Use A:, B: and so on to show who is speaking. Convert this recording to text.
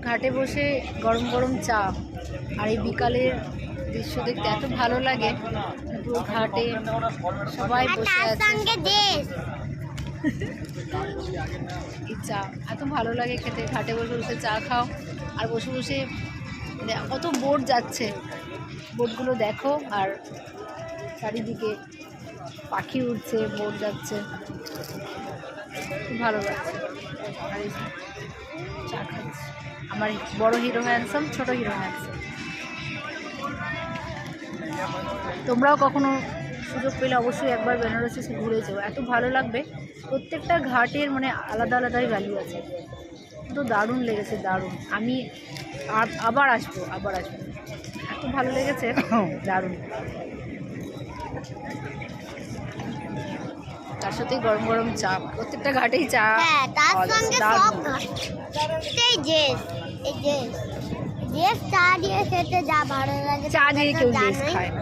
A: ঘাটে বসে গরম গরম চা আর এই বিকালের দৃশ্য দেখতে এত ভালো লাগে। পুরো ঘাটে সবাই বসে আছে, এই চা এত ভালো লাগে খেতে। ঘাটে বসে বসে চা খাও আর বসে বসে কত বোট যাচ্ছে, বোটগুলো দেখো আর চারিদিকে পাখি উঠছে, বোট যাচ্ছে, খুব ভালো লাগছে। আর এই চা খাচ্ছি, আমার বড় হিরো হ্যান্ডসাম, ছোট হিরো হ্যান্ডসাম। তোমরাও কখনো সুযোগ পেলে অবশ্যই একবার বেনারস এসে ঘুরে যাও, এত ভালো লাগবে। প্রত্যেকটা ঘাটের মানে আলাদা আলাদাই ভ্যালু আছে, তো দারুণ লেগেছে, দারুণ। আমি আবার আসবো, এত ভালো লেগেছে, দারুণ। তার সাথেই গরম গরম চা, প্রত্যেকটা ঘাটেই চা।
B: চা দিয়ে খেতে যা ভালো লাগে,
A: চা দিয়ে কেউ খায় না।